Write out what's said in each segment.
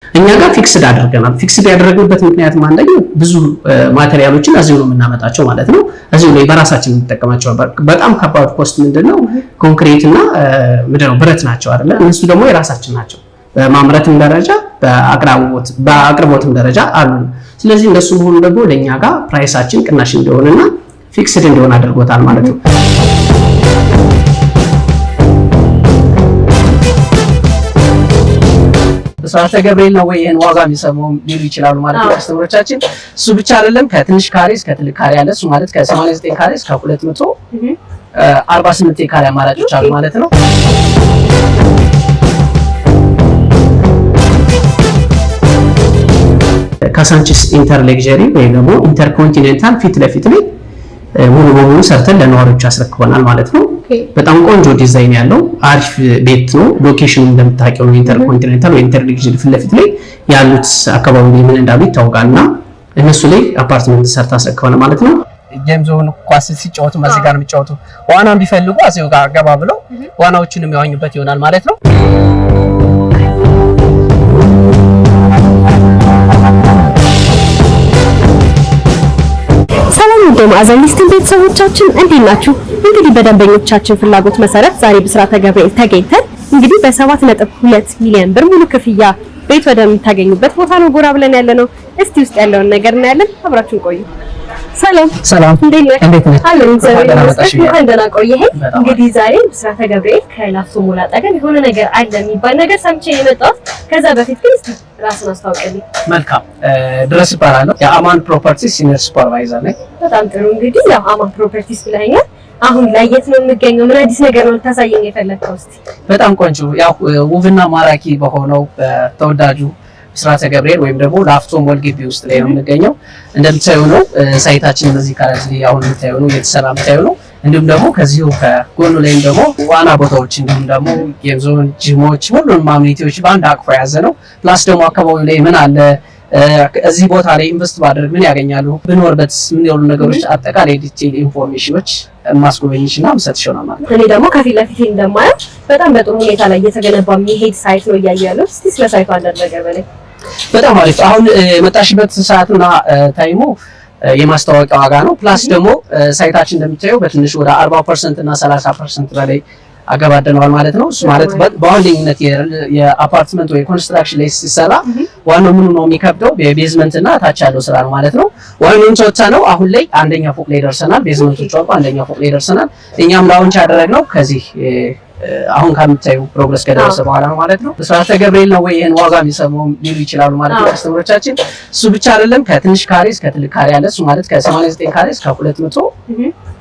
እኛ ጋር ፊክስድ አድርገናል። ፊክስድ ያደረግንበት ምክንያት አንደኛው ብዙ ማቴሪያሎችን እዚሁ ነው የምናመጣቸው ማለት ነው። እዚሁ ላይ በራሳችን እንጠቀማቸው። በጣም ከባድ ኮስት ምንድነው ኮንክሪት እና ምንድነው ብረት ናቸው አይደለ? እነሱ ደግሞ የራሳችን ናቸው። በማምረትም ደረጃ በአቅርቦትም ደረጃ አሉ። ስለዚህ እንደሱ መሆኑ ደግሞ ለኛ ጋር ፕራይሳችን ቅናሽ እንደሆነና ፊክስድ እንደሆነ አድርጎታል ማለት ነው። ብስራተ ገብርኤል ነው ወይ ይሄን ዋጋ የሚሰማው ሊሉ ይችላሉ ማለት ነው አስተምሮቻችን። እሱ ብቻ አይደለም ከትንሽ ካሬ እስከ ትልቅ ካሬ አለ። እሱ ማለት ከ89 ካሬ እስከ 248 ካሬ አማራጮች አሉ ማለት ነው። ካሳንቺስ ኢንተር ሌክዠሪ ወይ ደግሞ ኢንተርኮንቲኔንታል ፊት ለፊት ላይ ሙሉ በሙሉ ሰርተን ለነዋሪዎች አስረክበናል ማለት ነው። በጣም ቆንጆ ዲዛይን ያለው አሪፍ ቤት ነው። ሎኬሽኑ እንደምታውቀው ነው ኢንተርኮንቲኔንታል ወይ ኢንተር ሌክዠሪ ፊት ለፊት ላይ ያሉት አካባቢ ምን እንዳሉ ይታወቃልና እነሱ ላይ አፓርትመንት ሰርታ አስረክበናል ማለት ነው። ጌም ዞን ኳስ ሲጫወቱ ማዚ ጋር የሚጫወቱ ዋናም ቢፈልጉ አዚው ጋር ገባ ብለው ዋናዎቹንም ያዋኙበት ይሆናል ማለት ነው። ሰላም አዘሊስትን ቤተሰቦቻችን እንዴት ናችሁ? እንግዲህ በደንበኞቻችን ፍላጎት መሰረት ዛሬ ብስራተ ገብርኤል ተገኝተን እንግዲህ በ7.2 ሚሊዮን ብር ሙሉ ክፍያ ቤት ወደምታገኙበት ቦታ ነው ጎራ ብለን ያለነው። እስቲ ውስጥ ያለውን ነገር እናያለን። አብራችሁን ቆዩ። ሰላም እንዴት ነህ? አለን እንኳን ደህና ቆየህ። እንግዲህ ዛሬ ብስራተ ገብርኤል ከላፍቶ ሞል አጠገብ የሆነ ነገር አለ የሚባል ነገር ሰምቼ የመጣሁት። ከዛ በፊት ግን እስቲ ራስን አስተዋውቅልኝ። መልካም ድረስ ይባላል። የአማን ፕሮፐርቲስ ሲኒየር ሱፐርቫይዘር ነኝ። በጣም ጥሩ። እንግዲህ ያው አማን ፕሮፐርቲስ ብለኸኛል። አሁን ላይ የት ነው የምገኘው? ምን አዲስ ነገር ነው ልታሳየኝ የፈለግከው? እስቲ በጣም ቆንጆ ያው ውብና ማራኪ በሆነው ተወዳጁ ብስራተ ገብርኤል ወይም ደግሞ ላፍቶ ሞል ግቢ ውስጥ ላይ ነው የምንገኘው። እንደምታዩ ነው ሳይታችን በዚህ ካራንትሊ አሁን የምታዩ ነው እየተሰራ የምታዩ ነው። እንዲሁም ደግሞ ከዚሁ ከጎኑ ላይም ደግሞ ዋና ቦታዎች እንዲሁም ደግሞ ጌም ዞን፣ ጂሞች፣ ሁሉንም አሚኒቲዎች በአንድ አቅፎ የያዘ ነው። ፕላስ ደግሞ አካባቢው ላይ ምን አለ እዚህ ቦታ ላይ ኢንቨስት ባደርግ ምን ያገኛሉ ብንወርበት ምን ያሉ ነገሮች አጠቃላይ ዲቴይል ኢንፎርሜሽኖች ማስጎበኝሽና መስጠት ይሆናል ማለት ነው። እኔ ደግሞ ከፊት ለፊት እንደማየው በጣም በጥሩ ሁኔታ ላይ እየተገነባ የሚሄድ ሳይት ነው እያየሁ ያለው። እስቲ ስለ ሳይቱ አንዳንድ ነገር በላይ። በጣም አሪፍ። አሁን የመጣሽበት ሰዓትና ታይሙ የማስታወቂያ ዋጋ ነው። ፕላስ ደግሞ ሳይታችን እንደምታየው በትንሹ ወደ 40% እና 30% በላይ አገባደነዋል ማለት ነው። እሱ ማለት በዋነኝነት የአፓርትመንት ወይ ኮንስትራክሽን ላይ ሲሰራ ዋናው ምኑ ነው የሚከብደው የቤዝመንት እና ታች ያለው ስራ ነው ማለት ነው። ዋናውን ጾታ ነው። አሁን ላይ አንደኛ ፎቅ ላይ ደርሰናል። ቤዝመንቶቹ አልቆ አንደኛ ፎቅ ላይ ደርሰናል። እኛም ላውንች ያደረግነው ከዚህ አሁን ከምታዩ ፕሮግረስ ከደረሰ በኋላ ነው ማለት ነው። ብስራተ ገብርኤል ነው ወይ ይሄን ዋጋ የሚሰማው ሊሉ ይችላሉ ማለት ነው አስተምሮቻችን። እሱ ብቻ አይደለም ከትንሽ ካሬ እስከ ትልቅ ካሬ አለ። እሱ ማለት ከ89 ካሬ እስከ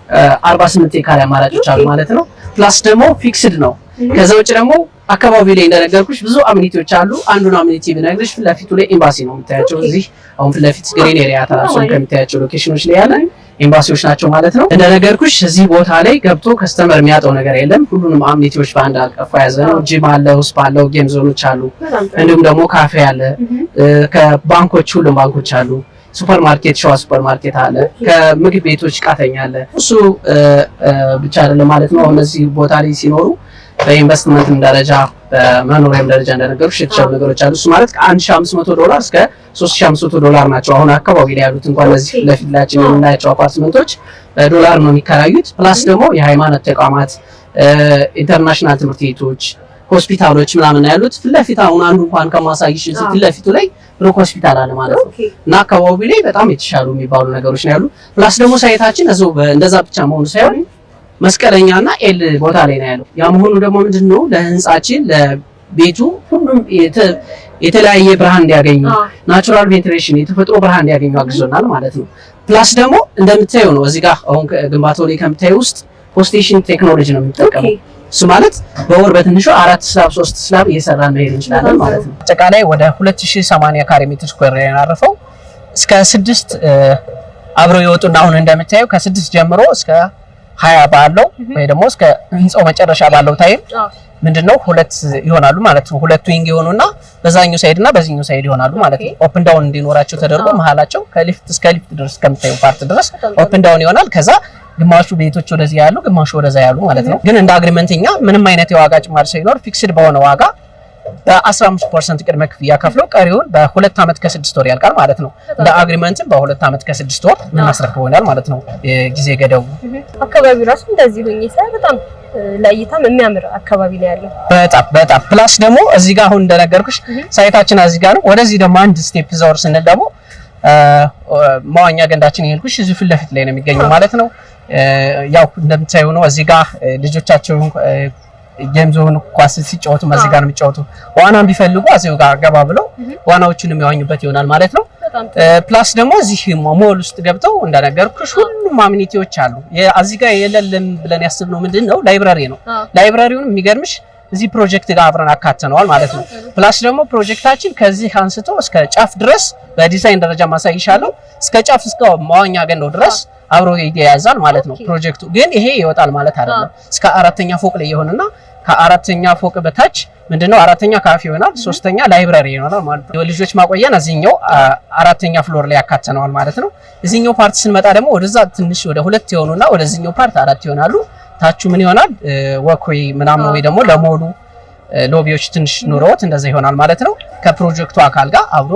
248 ካሬ አማራጮች አሉ ማለት ነው። ፕላስ ደግሞ ፊክስድ ነው። ከዛ ውጭ ደግሞ አካባቢ ላይ እንደነገርኩሽ ብዙ አሚኒቲዎች አሉ። አንዱን አሚኒቲ ብነግርሽ ፊት ለፊቱ ላይ ኤምባሲ ነው የምታያቸው። እዚህ አሁን ፊት ለፊት ግሪን ኤሪያ ተራሶን ከምታያቸው ሎኬሽኖች ላይ ያለ ኤምባሲዎች ናቸው ማለት ነው። እንደነገርኩሽ እዚህ ቦታ ላይ ገብቶ ከስተመር የሚያጣው ነገር የለም። ሁሉንም አሚኒቲዎች በአንድ አቀፍ የያዘ ነው። ጂም አለ፣ ስፓ አለ፣ ጌም ዞኖች አሉ፣ እንዲሁም ደግሞ ካፌ አለ። ከባንኮች ሁሉም ባንኮች አሉ። ሱፐር ማርኬት ሸዋ ሱፐር ማርኬት አለ። ከምግብ ቤቶች ቃተኛ አለ። እሱ ብቻ አይደለም ማለት ነው። እነዚህ ቦታ ላይ ሲኖሩ በኢንቨስትመንት ደረጃ በመኖሪያም ደረጃ እንደነገርኩሽ የተሻሉ ነገሮች አሉ። እሱ ማለት $1,500 እስከ $3,500 ናቸው። አሁን አካባቢ ላይ ያሉት እንኳን ለዚህ ለፊትላችን የምናያቸው አፓርትመንቶች በዶላር ነው የሚከራዩት። ፕላስ ደግሞ የሃይማኖት ተቋማት፣ ኢንተርናሽናል ትምህርት ቤቶች፣ ሆስፒታሎች ምናምን ያሉት ፊት ለፊት አሁን አንዱ እንኳን ከማሳይሽ እዚህ ፊት ለፊቱ ላይ ብሮክ ሆስፒታል አለ ማለት ነው። እና አካባቢ ላይ በጣም የተሻሉ የሚባሉ ነገሮች ነው ያሉ። ፕላስ ደግሞ ሳይታችን እዛው እንደዛ ብቻ መሆኑ ሳይሆን መስቀለኛና ኤል ቦታ ላይ ነው ያለው። ያ መሆኑ ደግሞ ምንድነው ለህንጻችን ለቤቱ ሁሉም የተለያየ ብርሃን እንዲያገኙ ናቹራል ቬንቲሌሽን የተፈጥሮ ብርሃን እንዲያገኙ አግዞናል ማለት ነው። ፕላስ ደግሞ እንደምታየው ነው እዚህ ጋር አሁን ግንባታው ላይ ከምታየው ውስጥ ፖስቴሽን ቴክኖሎጂ ነው የሚጠቀመው። እሱ ማለት በወር በትንሹ 4 ስላብ 3 ስላብ እየሰራን መሄድ እንችላለን ማለት ነው። አጠቃላይ ወደ 2080 ካሬ ሜትር ስኩዌር ላይ ያረፈው እስከ 6 አብረው ይወጡና አሁን እንደምታየው ከ6 ጀምሮ እስከ 20 ባለው ወይ ደግሞ እስከ ህንጻው መጨረሻ ባለው ታይም ምንድነው ሁለት ይሆናሉ ማለት ነው። ሁለት ዊንግ ይሆኑና በዛኛው ሳይድ እና በዚህኛው ሳይድ ይሆናሉ ማለት ነው። ኦፕን ዳውን እንዲኖራቸው ተደርጎ መሃላቸው ከሊፍት እስከ ሊፍት ድረስ ከምታየው ፓርት ድረስ ኦፕን ዳውን ይሆናል። ከዛ ግማሹ ቤቶች ወደዚህ ያሉ ግማሹ ወደዛ ያሉ ማለት ነው። ግን እንደ አግሪመንትኛ ምንም አይነት የዋጋ ጭማሪ ሳይኖር ፊክስድ በሆነ ዋጋ በ15% ቅድመ ክፍያ ከፍለው ቀሪውን በ2 ዓመት ከ6 ወር ያልቃል ማለት ነው። እንደ አግሪመንትም በ2 ዓመት ከ6 ወር የምናስረክበው ይሆናል ማለት ነው። የጊዜ ገደቡ አካባቢው ራሱ እንደዚህ ሆኜ ሳይ በጣም ለእይታም የሚያምር አካባቢ ነው ያለው። በጣም ፕላስ ደግሞ እዚህ ጋር አሁን እንደነገርኩሽ ሳይታችን እዚህ ጋር ነው። ወደዚህ ደግሞ አንድ ስቴፕ ዘወር ስንል ደግሞ መዋኛ ገንዳችን ይልኩሽ እዚህ ፊት ለፊት ላይ ነው የሚገኘው ማለት ነው። ያው እንደምታዩ ነው እዚህ ጋር ልጆቻቸው ጌም ዞን ኳስ ሲጫወቱ እዚህ ጋር ነው የሚጫወቱ። ዋናም ቢፈልጉ እዚሁ ጋር ገባ ብለው ዋናዎቹን የሚያዋኙበት ይሆናል ማለት ነው። ፕላስ ደግሞ እዚህ ሞል ውስጥ ገብተው እንደነገርኩሽ ሁሉም አሚኒቲዎች አሉ። እዚህ ጋር የሌለም ብለን ያስብነው ምንድነው ላይብራሪ ነው። ላይብራሪውን የሚገርምሽ እዚህ ፕሮጀክት ጋር አብረን አካተነዋል ማለት ነው። ፕላስ ደግሞ ፕሮጀክታችን ከዚህ አንስቶ እስከ ጫፍ ድረስ በዲዛይን ደረጃ ማሳይሻለሁ እስከ ጫፍ እስከ መዋኛ ገንዳው ድረስ አብሮ ይያዛል ማለት ነው። ፕሮጀክቱ ግን ይሄ ይወጣል ማለት አይደለም። እስከ 4ኛ ፎቅ ላይ ይሆንና ከ4ኛ ፎቅ በታች ምንድነው 4ኛ ካፌ ይሆናል፣ 3ኛ ላይብራሪ ይሆናል ማለት ነው። የልጆች ማቆያን እዚህኛው 4ኛ ፍሎር ላይ ያካተነዋል ማለት ነው። እዚህኛው ፓርት ስንመጣ ደግሞ ወደዛ ትንሽ ወደ 2 ይሆኑና ወደዚህኛው ፓርት 4 ይሆናሉ። ታቹ ምን ይሆናል ወክዌይ ምናምን ወይ ደግሞ ለሞሉ ሎቢዎች ትንሽ ኑሮት እንደዛ ይሆናል ማለት ነው። ከፕሮጀክቱ አካል ጋር አብሮ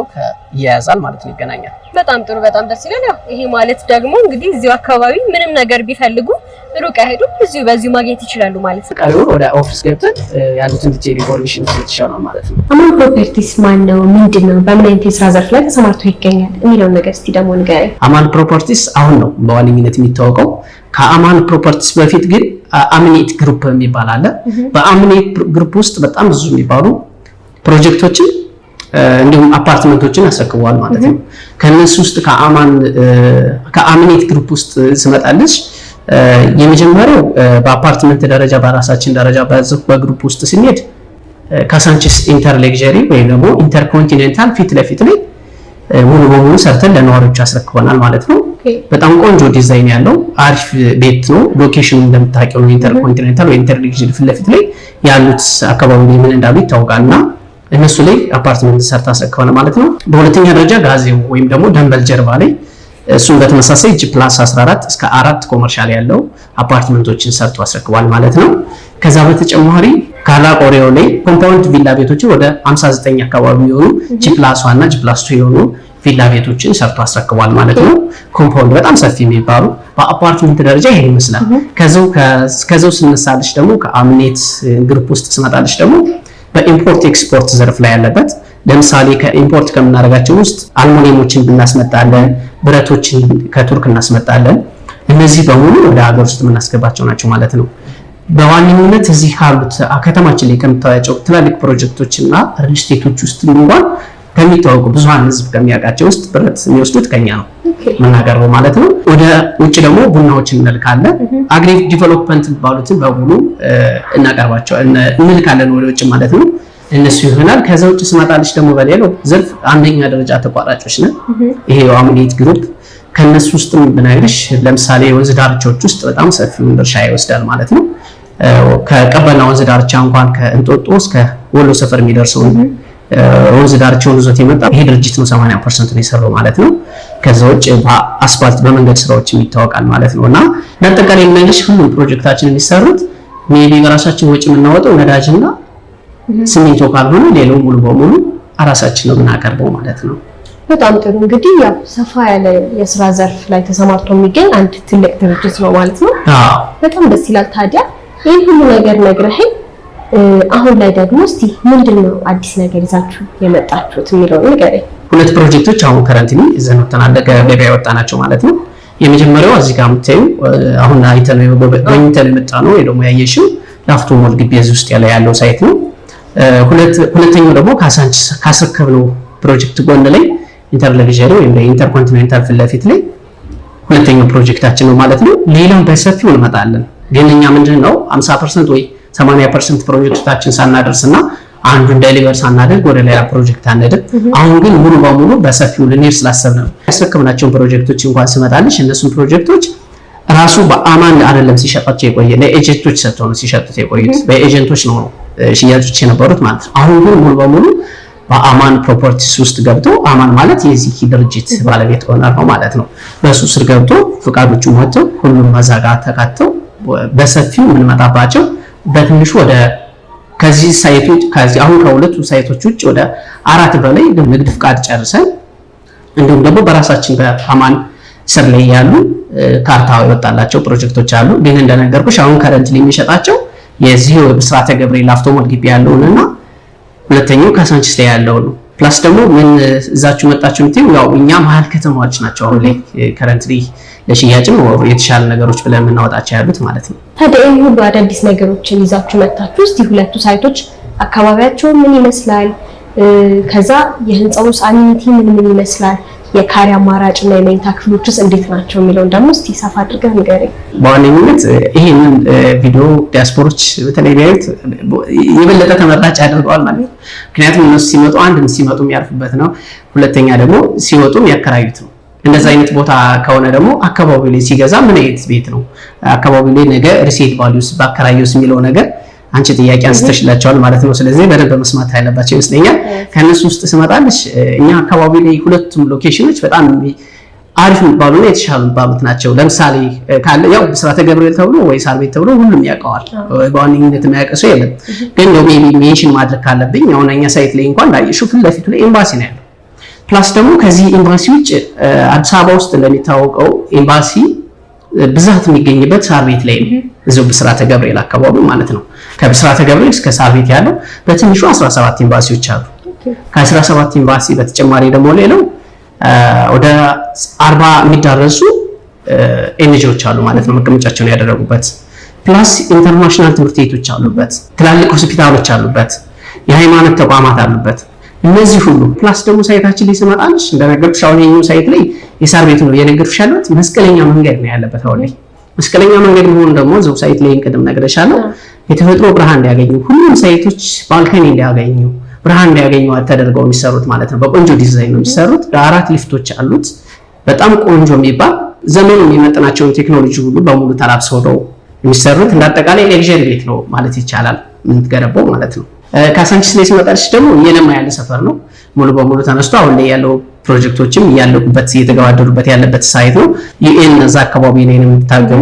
ይያያዛል ማለት ነው፣ ይገናኛል። በጣም ጥሩ፣ በጣም ደስ ይላል። ያው ይሄ ማለት ደግሞ እንግዲህ እዚሁ አካባቢ ምንም ነገር ቢፈልጉ ሩቅ አይሄዱ፣ እዚሁ በዚሁ ማግኘት ይችላሉ ማለት ነው። ቀሪውን ወደ ኦፊስ ገብተን ያሉትን ዲቴል ኢንፎርሜሽን ይችላል ማለት ነው። አማን ፕሮፐርቲስ ማን ነው? ምንድነው? በምን አይነት የስራ ዘርፍ ላይ ተሰማርቶ ይገኛል የሚለውን ነገር እስቲ ደግሞ ንገረኝ። አማን ፕሮፐርቲስ አሁን ነው በዋነኝነት የሚታወቀው። ከአማን ፕሮፐርቲስ በፊት ግን አሚኔት ግሩፕ የሚባል አለ። በአሚኔት ግሩፕ ውስጥ በጣም ብዙ የሚባሉ ፕሮጀክቶችን እንዲሁም አፓርትመንቶችን ያስረክበዋል ማለት ነው። ከነሱ ውስጥ ከአሚኔት ግሩፕ ውስጥ ስመጣለች የመጀመሪያው በአፓርትመንት ደረጃ በራሳችን ደረጃ በግሩፕ ውስጥ ስንሄድ ካሳንቺስ ኢንተር ሌክዠሪ ወይም ደግሞ ኢንተርኮንቲኔንታል ፊት ለፊት ላይ ሙሉ በሙሉ ሰርተን ለነዋሪዎች አስረክበናል ማለት ነው። በጣም ቆንጆ ዲዛይን ያለው አሪፍ ቤት ነው። ሎኬሽኑ እንደምታውቂው ነው፣ ኢንተርኮንቲኔንታል ወይ ኢንተር ሌክዠሪ ፊት ለፊት ላይ ያሉት አካባቢ ላይ ምን እንዳሉ ይታወቃልና እነሱ ላይ አፓርትመንት ሰርታ አስረክበናል ማለት ነው። በሁለተኛ ደረጃ ጋዜው ወይም ደግሞ ደንበል ጀርባ ላይ እሱም በተመሳሳይ G+14 እስከ 4 ኮመርሻል ያለው አፓርትመንቶችን ሰርቶ አስረክቧል ማለት ነው። ከዛ በተጨማሪ ካላቆሬው ላይ ኮምፓውንድ ቪላ ቤቶችን ወደ 59 አካባቢ የሆኑ G+1 እና G+2 የሆኑ ቪላ ቤቶችን ሰርቶ አስረክቧል ማለት ነው። ኮምፓውንድ በጣም ሰፊ የሚባሉ በአፓርትመንት ደረጃ ይሄን ይመስላል። ከዛው ስንሳልሽ ደግሞ ከአሚኔት ግሩፕ ውስጥ ስመጣልሽ ደግሞ በኢምፖርት ኤክስፖርት ዘርፍ ላይ ያለበት ለምሳሌ ከኢምፖርት ከምናደርጋቸው ውስጥ አልሙኒየሞችን ብናስመጣለን፣ ብረቶችን ከቱርክ እናስመጣለን። እነዚህ በሙሉ ወደ ሀገር ውስጥ የምናስገባቸው ናቸው ማለት ነው። በዋነኝነት እዚህ ካሉት ከተማችን ላይ ከምታያቸው ትላልቅ ፕሮጀክቶችና ሪል ስቴቶች ውስጥ እንኳን ከሚታወቁ ብዙሃን ህዝብ ከሚያውቃቸው ውስጥ ብረት የሚወስዱት ከኛ ነው የምናቀርበው ማለት ነው። ወደ ውጭ ደግሞ ቡናዎችን እንልካለን። አግሪ ዲቨሎፕመንት የሚባሉትን በሙሉ እንልካለን ወደ ውጭ ማለት ነው። እነሱ ይሆናል። ከዛ ውጭ ስመጣልሽ ደግሞ በሌላው ዘርፍ አንደኛ ደረጃ ተቋራጮች ነን። ይሄ አሚኔት ግሩፕ ከነሱ ውስጥም ብነግርሽ ለምሳሌ ወንዝ ዳርቻዎች ውስጥ በጣም ሰፊውን ድርሻ ይወስዳል ማለት ነው። ከቀበና ወንዝ ዳርቻ እንኳን ከእንጦጦ እስከ ወሎ ሰፈር የሚደርሰው ወንዝ ዳርቻውን ይዞት የመጣ ይሄ ድርጅት ነው። 80% ነው የሰራው ማለት ነው። ከዛ ውጭ በአስፋልት በመንገድ ስራዎች ይታወቃል ማለት ነውና ለአጠቃላይ የምንልሽ ሁሉም ፕሮጀክታችን የሚሰሩት ሜቢ በራሳችን ወጪ የምናወጣው ነዳጅና ሲሚንቶ ካልሆነ ሌላው ሙሉ በሙሉ ራሳችን ነው የምናቀርበው ማለት ነው። በጣም ጥሩ። እንግዲህ ያው ሰፋ ያለ የስራ ዘርፍ ላይ ተሰማርቶ የሚገኝ አንድ ትልቅ ድርጅት ነው ማለት ነው። በጣም ደስ ይላል። ታዲያ ይህን ሁሉ ነገር ነግረኸኝ አሁን ላይ ደግሞ እስቲ ምንድነው አዲስ ነገር ይዛችሁ የመጣችሁት የሚለውን ንገረኝ። ሁለት ፕሮጀክቶች አሁን ከረንትሊ ይዘን ወጣናል፣ ገበያ ያወጣናቸው ማለት ነው። የመጀመሪያው እዚህ ጋር የምታዩ አሁን አይተነው የመጣ ነው ወይ ደግሞ ያየሽው ላፍቶ ሞል ግቢ ውስጥ ያለው ሳይት ነው። ሁለተኛው ደግሞ ካሳንቺስ ካስረከብነው ፕሮጀክት ጎን ላይ ኢንተር ሌክዠሪ ወይም ኢንተርኮንቲኔንታል ፊት ለፊት ላይ ሁለተኛው ፕሮጀክታችን ነው ማለት ነው። ሌላው በሰፊው እንመጣለን፣ ግን እኛ ምንድነው 50% ወይ 80% ፕሮጀክታችን ሳናደርስና አንዱን ዴሊቨር ሳናደርግ ወደ ሌላ ፕሮጀክት አንሄድም። አሁን ግን ሙሉ በሙሉ በሰፊው ልንሄድ ስላሰብን ነው። ያስረከብናቸውን ፕሮጀክቶች እንኳን ስመጣልሽ እነሱን ፕሮጀክቶች ራሱ በአማን አይደለም ሲሸጣቸው የቆየ ለኤጀንቶች ሰጥተው ነው ሲሸጡት የቆዩት። በኤጀንቶች ነው ሽያጮች የነበሩት ማለት ነው። አሁን ግን ሙሉ በሙሉ በአማን ፕሮፐርቲስ ውስጥ ገብቶ አማን ማለት የዚህ ድርጅት ባለቤት ሆነር ነው ማለት ነው። በሱ ስር ገብቶ ፍቃዶቹ ወጥተው ሁሉም መዛጋ ተካተው በሰፊው የምንመጣባቸው በትንሹ ወደ ከዚህ ሳይቶች አሁን ከሁለቱ ሳይቶች ውጭ ወደ 4 በላይ ንግድ ፍቃድ ጨርሰን እንዲሁም ደግሞ በራሳችን በአማን ስር ላይ ያሉ ካርታ የወጣላቸው ፕሮጀክቶች አሉ። ግን እንደነገርኩሽ አሁን ከረንትሊ የሚሸጣቸው የዚህ ብስራተ ገብርኤል ላፍቶ ሞል ግቢ ያለውንና ሁለተኛው ካሳንቺስ ላይ ያለው ነው። ፕላስ ደግሞ ምን እዛችሁ መጣችሁ እንትን ያው እኛ መሀል ከተማዎች ናቸው አሁን ላይ ከረንትሊ ለሽያጭም የተሻለ ነገሮች ብለን የምናወጣቸው ያሉት ማለት ነው። ታዲያ ይሄ ሁሉ አዳዲስ ነገሮችን ይዛችሁ መጣችሁ እስቲ ሁለቱ ሳይቶች አካባቢያቸው ምን ይመስላል? ከዛ የህንጻው አሚኒቲ ምን ይመስላል? የካሬ አማራጭ እና የመኝታ ክፍሎችስ እንዴት ናቸው የሚለውን ደግሞ እስቲ ሰፋ አድርገህ ንገረኝ። በዋነኝነት ይሄንን ቪዲዮ ዲያስፖሮች በተለይ ቢያዩት የበለጠ ተመራጭ ያደርገዋል ማለት ነው። ምክንያቱም እነሱ ሲመጡ አንድም ሲመጡ የሚያርፉበት ነው፣ ሁለተኛ ደግሞ ሲወጡም ያከራዩት ነው። እንደዛ አይነት ቦታ ከሆነ ደግሞ አካባቢው ላይ ሲገዛ ምን አይነት ቤት ነው አካባቢው ላይ ነገ ሪሴት ቫልዩስ ባከራዩስ የሚለው ነገር አንቺ ጥያቄ አንስተሽላቸዋል ማለት ነው። ስለዚህ በደንብ መስማት ያለባቸው ይመስለኛል። ከነሱ ውስጥ ስመጣልሽ እኛ አካባቢ ላይ ሁለቱም ሎኬሽኖች በጣም አሪፍ የሚባሉና የተሻሉ የሚባሉት ናቸው። ለምሳሌ ካለ ያው ብስራተ ገብርኤል ተብሎ ወይ ሳር ቤት ተብሎ ሁሉም ያውቀዋል። በዋነኝነት የሚያውቀው የለም። ግን ነው ሜቢ ሜንሽን ማድረግ ካለብኝ አሁን እኛ ሳይት ላይ እንኳን ላይሹ ፊት ለፊቱ ላይ ኤምባሲ ነው ያለው። ፕላስ ደግሞ ከዚህ ኤምባሲ ውጭ አዲስ አበባ ውስጥ እንደሚታወቀው ኤምባሲ ብዛት የሚገኝበት ሳር ቤት ላይ ነው። እዚሁ ብስራተ ገብርኤል አካባቢ ማለት ነው። ከብስራተ ገብርኤል እስከ ሳር ቤት ያለው በትንሹ 17 ኤምባሲዎች አሉ። ከ17 ኤምባሲ በተጨማሪ ደግሞ ሌላው ወደ 40 የሚዳረሱ ኤንጂኦዎች አሉ ማለት ነው መቀመጫቸውን ያደረጉበት። ፕላስ ኢንተርናሽናል ትምህርት ቤቶች አሉበት፣ ትላልቅ ሆስፒታሎች አሉበት፣ የሃይማኖት ተቋማት አሉበት። እነዚህ ሁሉ ፕላስ ደግሞ ሳይታችን ላይ ስመጣልሽ እንደነገርኩሽ አሁን የኛው ሳይት ላይ የሳር ቤት ነው የነገርኩሽ ያለሁት መስቀለኛ መንገድ ነው ያለበት። አሁን ላይ መስቀለኛ መንገድ መሆኑ ደግሞ እዛው ሳይት ላይ እንቅድም ነግሬሻለሁ የተፈጥሮ ብርሃን እንዲያገኙ ሁሉም ሳይቶች ባልከኒ እንዲያገኙ ብርሃን እንዲያገኙ ተደርገው የሚሰሩት ማለት ነው። በቆንጆ ዲዛይን ነው የሚሰሩት። 4 ሊፍቶች አሉት። በጣም ቆንጆ የሚባል ዘመኑ የሚመጥናቸውን ቴክኖሎጂ ሁሉ በሙሉ ተላብሰው ነው የሚሰሩት። እንዳጠቃላይ ሌክዠሪ ቤት ነው ማለት ይቻላል የምትገነባው ማለት ነው። ካሳንቺስ ላይ ሲመጣልሽ ደግሞ እየለማ ያለ ሰፈር ነው። ሙሉ በሙሉ ተነስቶ አሁን ላይ ያለው ፕሮጀክቶችም እያለቁበት እየተገባደዱበት ያለበት ሳይት ነው። ዩኤን እዛ አካባቢ ላይ ነው የሚታገው።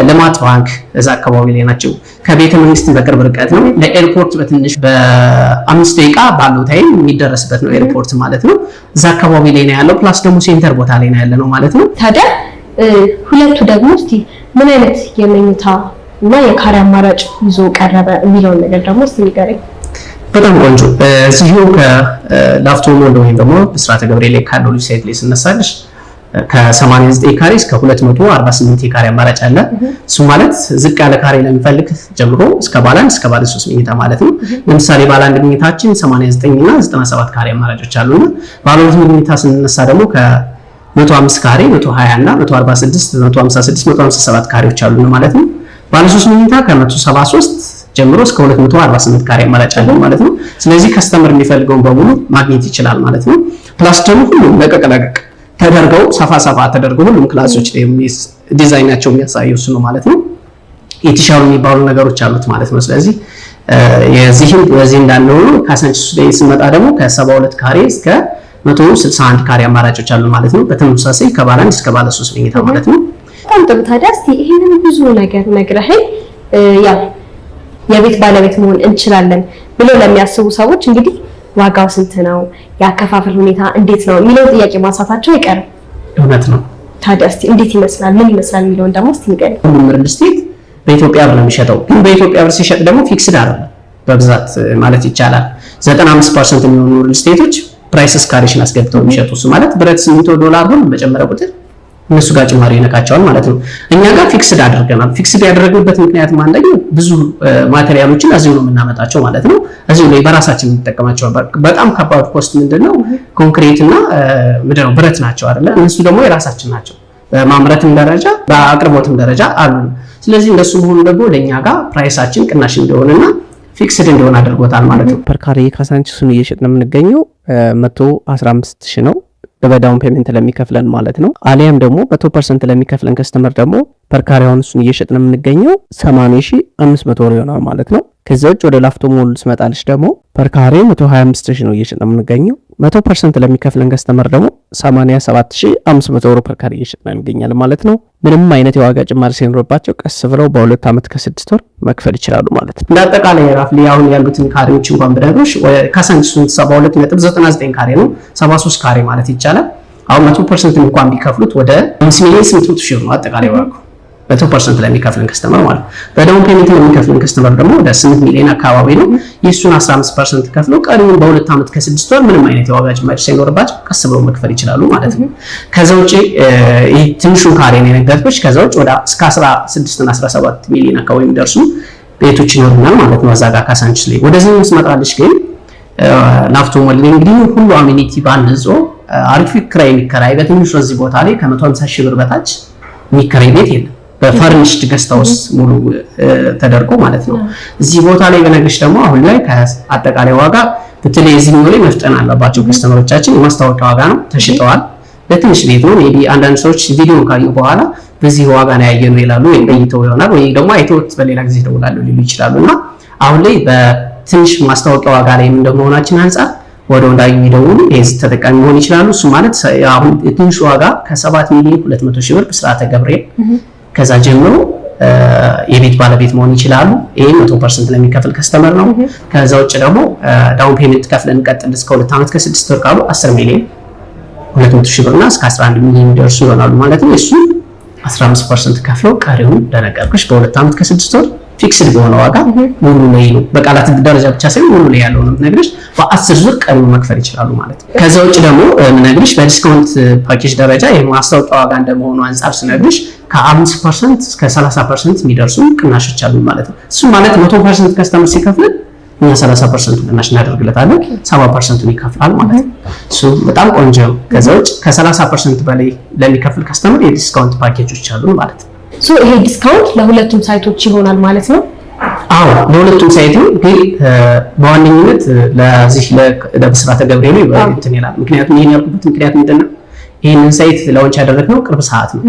ልማት ባንክ እዛ አካባቢ ላይ ናቸው። ከቤተ መንግስት በቅርብ ርቀት ነው። ለኤርፖርት በትንሽ በ5 ደቂቃ ባለው ታይም የሚደረስበት ነው ኤርፖርት ማለት ነው። እዛ አካባቢ ላይ ነው ያለው። ፕላስ ደግሞ ሴንተር ቦታ ላይ ነው ያለ ነው ማለት ነው። ታዲያ ሁለቱ ደግሞ እስቲ ምን አይነት የመኝታ እና የካሬ አማራጭ ይዞ ቀረበ የሚለውን ነገር ደግሞ እስቲ ንገረኝ። በጣም ቆንጆ እዚሁ ከላፍቶ ሞል ወይም ደግሞ ብስራተ ገብርኤል ካለው ሳይት ላይ ስነሳልሽ ከ89 ካሬ እስከ 248 ካሬ አማራጭ አለ። እሱ ማለት ዝቅ ያለ ካሬ ለሚፈልግ ጀምሮ እስከ ባለ 1 እስከ ባለ 3 መኝታ ማለት ነው። ለምሳሌ ባለ 1 መኝታችን 89 እና 97 ካሬ አማራጮች አሉና ባለ 2 መኝታ ስንነሳ ደግሞ ከ105 ካሬ 120 እና 146 156 157 ካሬዎች አሉ ማለት ነው። ባለ 3 መኝታ ከ173 ጀምሮ እስከ 248 ካሬ አማራጭ አለ ማለት ነው። ስለዚህ ከስተመር የሚፈልገውን በሙሉ ማግኘት ይችላል ማለት ነው። ፕላስ ደግሞ ሁሉም ለቀቅ ተደርገው ሰፋ ተደርገው ሁሉም ክላሶች ላይ ዲዛይናቸው የሚያሳየው እሱ ነው ማለት ነው። የተሻሉ የሚባሉ ነገሮች አሉት ማለት ነው። ስለዚህ የዚህም በዚህ እንዳለው ነው። ካሳንቺስ ላይ ስንመጣ ደግሞ ከ72 ካሬ እስከ 161 ካሬ አማራጮች አሉ ማለት ነው። በተመሳሳይ ከባለ 1 እስከ ባለ 3 መኝታ ማለት ነው። በጣም ጥሩ። ታዲያ እስቲ ይሄንን ብዙ ነገር ነግረኸኝ ያው የቤት ባለቤት መሆን እንችላለን ብለው ለሚያስቡ ሰዎች እንግዲህ ዋጋው ስንት ነው፣ የአከፋፈል ሁኔታ እንዴት ነው የሚለው ጥያቄ ማንሳታቸው አይቀርም። እውነት ነው። ታዲያ እስቲ እንዴት ይመስላል ምን ይመስላል የሚለውን ደግሞ እስቲ ንገረኝ። ሁሉም ሪል ስቴት በኢትዮጵያ ብር ነው የሚሸጠው። ግን በኢትዮጵያ ብር ሲሸጥ ደግሞ ፊክስድ አይደለም በብዛት ማለት ይቻላል 95% የሚሆኑ ሪል ስቴቶች ፕራይስ እስካሌሽን አስገብተው የሚሸጡ እሱ ማለት ብረት፣ ሲሚንቶ፣ ዶላር ሁሉ በጨመረ ቁጥር እነሱ ጋር ጭማሪ ይነካቸዋል ማለት ነው። እኛ ጋር ፊክስድ አድርገናል። ፊክስድ ያደረግንበት ምክንያት አንደኛው ብዙ ማቴሪያሎችን እዚሁ ነው የምናመጣቸው ማለት ነው። እዚሁ ላይ በራሳችን የምንጠቀማቸው በጣም ከባድ ኮስት ምንድነው ኮንክሪት እና ምንድነው ብረት ናቸው አይደለ? እነሱ ደግሞ የራሳችን ናቸው። በማምረትም ደረጃ በአቅርቦትም ደረጃ አሉ። ስለዚህ እንደሱ መሆኑ ደግሞ ለኛ ጋር ፕራይሳችን ቅናሽ እንደሆነና ፊክስድ እንደሆነ አድርጎታል ማለት ነው። ፐር ካሬ ካሳንቺስን እየሸጥን የምንገኘው 115,000 ነው በዳውን ፔመንት ለሚከፍለን ማለት ነው። አሊያም ደግሞ 100% ለሚከፍለን ከስተመር ደግሞ ፐር ካሬ አሁን እሱን እየሸጥን የምንገኘው 80500 ብር ይሆናል ማለት ነው። ከዛ ውጭ ወደ ላፍቶ ሞል ስመጣልሽ ደግሞ ፐር ካሬ 125000 ነው እየሸጥን የምንገኘው። 100% ለሚከፍለን ከስተመር ደግሞ 87500 ብር ፐር ካሬ እየሸጥን እንገኛለን ማለት ነው። ምንም አይነት የዋጋ ጭማሪ ሳይኖርባቸው ቀስ ብለው በ2 ዓመት ከ6 ወር መክፈል ይችላሉ ማለት ነው። እንዳጠቃላይ ራፍሊ አሁን ያሉትን ካሬዎች እንኳን ብነግሮሽ ካሳንቺሱን 72.99 ካሬ ነው 73 ካሬ ማለት ይቻላል። አሁን 100% እንኳን ቢከፍሉት ወደ 5,800,000 ነው አጠቃላይ ዋጋው 100% ለሚከፍለን ከስተመር ማለት ነው። በዳውን ፔመንት ለሚከፍለን ከስተመር ደግሞ ወደ 8 ሚሊዮን አካባቢ ነው። የሱን 15% ከፍለው ቀሪውን በ2 ዓመት ከ6 ወር ምንም አይነት የዋጋ ጭማሪ ሳይኖርባቸው ቀስ ብለው መክፈል ይችላሉ ማለት ነው። ከዛ ውጪ ይሄ ትንሹ ካሬ ነው የነገርኩሽ። ከዛ ውጪ ወደ እስከ 16 እና 17 ሚሊዮን አካባቢ የሚደርሱ ቤቶች ይኖሩናል ማለት ነው። እዛ ጋር ካሳንቺስ ላይ ወደዚህ መስመጣለሽ ግን ላፍቶ ሞል እንግዲህ ሁሉ አሚኒቲ ባንዞ አሪፍ ክራይ የሚከራይ በትንሹ እዚህ ቦታ ላይ ከ150,000 ብር በታች የሚከራይ ቤት የለም። በፈርኒሽድ ገስት ሃውስ ሙሉ ተደርጎ ማለት ነው። እዚህ ቦታ ላይ በነግርሽ ደግሞ አሁን ላይ ከአጠቃላይ ዋጋ በተለይ እዚህ ላይ መፍጠን አለባቸው ከስተመሮቻችን። የማስታወቂያ ዋጋ ነው ተሽጠዋል። ለትንሽ ቤት ነው ሜቢ አንዳንድ ሰዎች ቪዲዮ ካዩ በኋላ በዚህ ዋጋ ነው ያየነው ይላሉ፣ ወይ በይተው ይሆናል ወይ ደግሞ አይተውት በሌላ ጊዜ ደውላሉ ሊሉ ይችላሉና አሁን ላይ በትንሽ ማስታወቂያ ዋጋ ላይ እንደመሆናችን አንፃር ወደ ወንዳዩ የሚደውሉ የዚህ ተጠቃሚ መሆን ይችላሉ። እሱ ማለት አሁን የትንሹ ዋጋ ከ7,200,000 ብር በስርዓተ ገብርኤል ከዛ ጀምሮ የቤት ባለቤት መሆን ይችላሉ። ይሄ 100% ለሚከፍል ከስተመር ነው። ከዛ ውጭ ደግሞ ዳውን ፔመንት ከፍለን እንቀጥል እስከ 2 ዓመት ከ6 ወር ካሉ 10,200,000 ብርና እስከ 11 ሚሊዮን ደርሱ ይሆናሉ ማለት ነው። እሱ 15% ከፍለው ቀሪውን ለነገርኩሽ በ2 ዓመት ከ6 ወር ፊክስድ በሆነ ዋጋ ሙሉ ላይ ነው። በቃላት ደረጃ ብቻ ሳይሆን ሙሉ ላይ ያለው ነው ነግርሽ በ10 ዙር ቀሪውን መክፈል ይችላሉ ማለት ነው። ከዛ ውጭ ደግሞ ነግርሽ በዲስካውንት ፓኬጅ ደረጃ የማስታወቂያ ዋጋ እንደመሆኑ አንፃር ስነግርሽ ከ5% እስከ 30% የሚደርሱ ቅናሾች አሉ ማለት ነው። እሱ ማለት 100% ከስተመር ሲከፍል እኛ 30% ቅናሽ እናደርግለታለን፣ 70% ይከፍላል ማለት ነው። እሱ በጣም ቆንጆ። ከዛ ውጭ ከ30% በላይ ለሚከፍል ከስተመር የዲስካውንት ፓኬጆች አሉ ማለት ነው። ይሄ ዲስካውንት ለሁለቱም ሳይቶች ይሆናል ማለት ነው? አዎ ለሁለቱም ሳይት ነው። ግን በዋነኝነት ለዚህ ለብስራተ ገብርኤል ነው እንትን ይላል። ምክንያቱም ይሄን ያልኩበት ምክንያት ምንድነው? ይሄንን ሳይት ላውንች ያደረግነው ቅርብ ሰዓት ነው።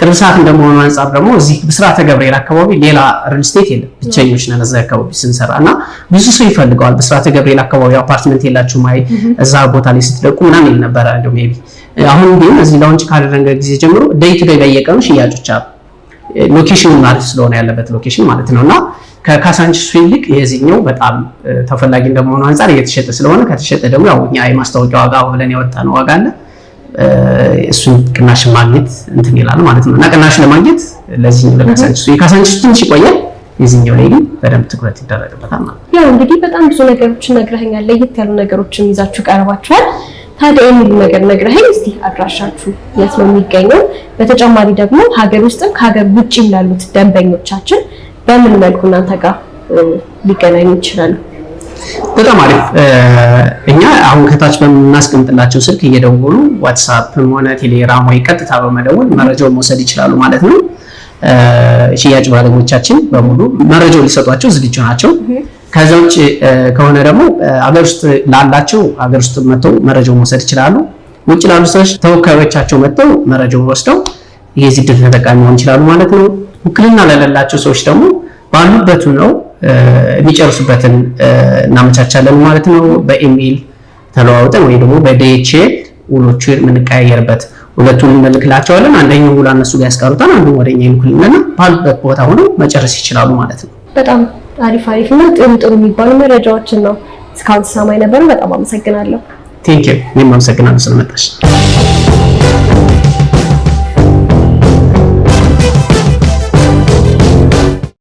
ቅርብ ሰዓት እንደመሆኑ አንፃር ደግሞ እዚህ ብስራተ ገብርኤል አካባቢ ሌላ ሪል ስቴት የለም፣ ብቸኞች ነን እዛ አካባቢ ስንሰራና ብዙ ሰው ይፈልገዋል። ብስራተ ገብርኤል አካባቢ አፓርትመንት የላችሁም አይ እዛ ቦታ ላይ ስትደቁ ምናምን ይል ነበር እንደው ሜቢ አሁን ግን እዚህ ላውንች ካደረግን ጊዜ ጀምሮ ዴይ ቱ ዴይ በየቀኑ ሽያጮች አሉ። ሎኬሽኑ ማለት ስለሆነ ያለበት ሎኬሽን ማለት ነውና ከካሳንቺስ ይልቅ የዚህኛው በጣም ተፈላጊ እንደመሆኑ አንፃር እየተሸጠ ስለሆነ ከተሸጠ ደግሞ ያው እኛ የማስታወቂያ ዋጋ ብለን ያወጣነው ዋጋ አለ እሱን ቅናሽ ማግኘት እንትን ይላል ማለት ነው። እና ቅናሽ ለማግኘት ለዚህኛው ለካሳንቺስ የካሳንቺስ ትንሽ ይቆያል፣ የዚህኛው ላይ ግን በደንብ ትኩረት ይደረግበታል ማለት ነው። ያው እንግዲህ በጣም ብዙ ነገሮችን ነግረኸኛል፣ ለየት ያሉ ነገሮችን ይዛችሁ ቀርባችኋል። ታዲያ የሚሉ ነገር ነግረኸኝ እስቲ አድራሻችሁ የት ነው የሚገኘው? በተጨማሪ ደግሞ ሀገር ውስጥም ከሀገር ውጭም ላሉት ደንበኞቻችን በምን መልኩ እናንተ ጋር ሊገናኙ ይችላሉ? በጣም አሪፍ። እኛ አሁን ከታች በምናስቀምጥላቸው ስልክ እየደወሉ ዋትስአፕም ሆነ ቴሌግራም ወይ ቀጥታ በመደወል መረጃውን መውሰድ ይችላሉ ማለት ነው። ሽያጭ ባለሙያዎቻችን በሙሉ መረጃውን ሊሰጧቸው ዝግጁ ናቸው። ከዛ ውጭ ከሆነ ደግሞ አገር ውስጥ ላላቸው አገር ውስጥ መጥተው መረጃውን መውሰድ ይችላሉ። ውጭ ላሉ ሰዎች ተወካዮቻቸው መጥተው መረጃውን ወስደው የዚህ ድል ተጠቃሚ መሆን ይችላሉ ማለት ነው። ውክልና ለሌላቸው ሰዎች ደግሞ ባሉበት ነው የሚጨርሱበትን እናመቻቻለን ማለት ነው። በኢሜል ተለዋውጠን ወይ ደግሞ በዲኤችኤል ውሎችን የምንቀያየርበት ሁለቱን እንልክላቸዋለን። አንደኛው ውል እነሱ ጋር ያስቀሩታል፣ አንዱ ወደኛ ይልኩልንና ባሉበት ቦታ ሆነው መጨረስ ይችላሉ ማለት ነው። በጣም አሪፍ እና ጥሩ የሚባሉ መረጃዎችን ነው እስካሁን ሰማይ ነበር። በጣም አመሰግናለሁ። ቴንክ ዩ። እኔም አመሰግናለሁ ስለመጣሽ።